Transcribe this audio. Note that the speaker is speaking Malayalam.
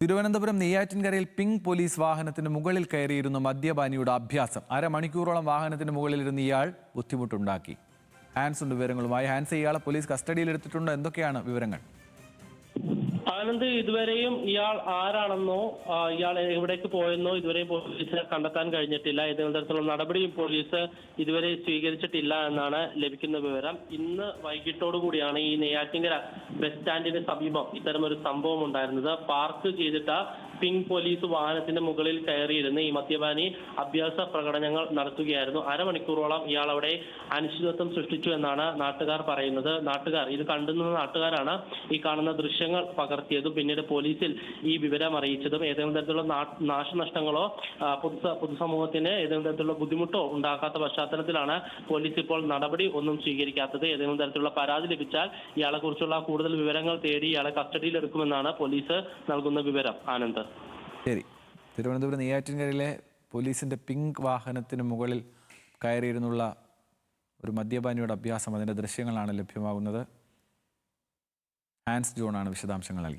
തിരുവനന്തപുരം നെയ്യാറ്റിൻകരയിൽ പിങ്ക് പോലീസ് വാഹനത്തിന് മുകളിൽ കയറിയിരുന്ന മദ്യപാനിയുടെ അഭ്യാസം. അരമണിക്കൂറോളം വാഹനത്തിന് മുകളിലിരുന്ന് ഇയാൾ ബുദ്ധിമുട്ടുണ്ടാക്കി. ഹാൻസ് ഉണ്ട് വിവരങ്ങളുമായി. ഹാൻസ്, ഇയാളെ പോലീസ് കസ്റ്റഡിയിലെടുത്തിട്ടുണ്ടോ? എന്തൊക്കെയാണ് വിവരങ്ങൾ? ആനന്ദ്, ഇതുവരെയും ഇയാൾ ആരാണെന്നോ ഇയാൾ എവിടേക്ക് പോയെന്നോ ഇതുവരെയും പോലീസിനെ കണ്ടെത്താൻ കഴിഞ്ഞിട്ടില്ല. ഏതെങ്കിലും തരത്തിലുള്ള നടപടിയും പോലീസ് ഇതുവരെ സ്വീകരിച്ചിട്ടില്ല എന്നാണ് ലഭിക്കുന്ന വിവരം. ഇന്ന് വൈകിട്ടോടുകൂടിയാണ് ഈ നെയ്യാറ്റിൻകര ബസ് സ്റ്റാൻഡിന് സമീപം ഇത്തരമൊരു സംഭവം ഉണ്ടായിരുന്നത്. പാർക്ക് ചെയ്തിട്ട പിങ്ക് പോലീസ് വാഹനത്തിന്റെ മുകളിൽ കയറിയിരുന്ന് ഈ മദ്യപാനി അഭ്യാസ പ്രകടനങ്ങൾ നടത്തുകയായിരുന്നു. അരമണിക്കൂറോളം ഇയാൾ അവിടെ അനിശ്ചിതത്വം സൃഷ്ടിച്ചു എന്നാണ് നാട്ടുകാർ പറയുന്നത്. ഇത് കണ്ടുനിന്ന നാട്ടുകാരാണ് ഈ കാണുന്ന ദൃശ്യങ്ങൾ പകർത്തിയതും പിന്നീട് പോലീസിൽ ഈ വിവരം അറിയിച്ചതും. ഏതെങ്കിലും തരത്തിലുള്ള നാശനഷ്ടങ്ങളോ പൊതുസമൂഹത്തിന് ഏതെങ്കിലും തരത്തിലുള്ള ബുദ്ധിമുട്ടോ ഉണ്ടാക്കാത്ത പശ്ചാത്തലത്തിലാണ് പോലീസ് ഇപ്പോൾ നടപടി ഒന്നും സ്വീകരിക്കാത്തത്. ഏതെങ്കിലും തരത്തിലുള്ള പരാതി ലഭിച്ചാൽ ഇയാളെ കുറിച്ചുള്ള കൂടുതൽ വിവരങ്ങൾ തേടി ഇയാളെ കസ്റ്റഡിയിൽ എടുക്കുമെന്നാണ് പോലീസ് നൽകുന്ന വിവരം. ആനന്ദ്, ശരി. തിരുവനന്തപുരം നെയ്യാറ്റിൻകരയിലെ പോലീസിന്റെ പിങ്ക് വാഹനത്തിന് മുകളിൽ കയറിയിരുന്നുള്ള ഒരു മദ്യപാനിയുടെ അഭ്യാസം, അതിന്റെ ദൃശ്യങ്ങളാണ് ലഭ്യമാകുന്നത്. ഹാൻസ് ജോണാണ് വിശദാംശങ്ങൾ നൽകിയത്.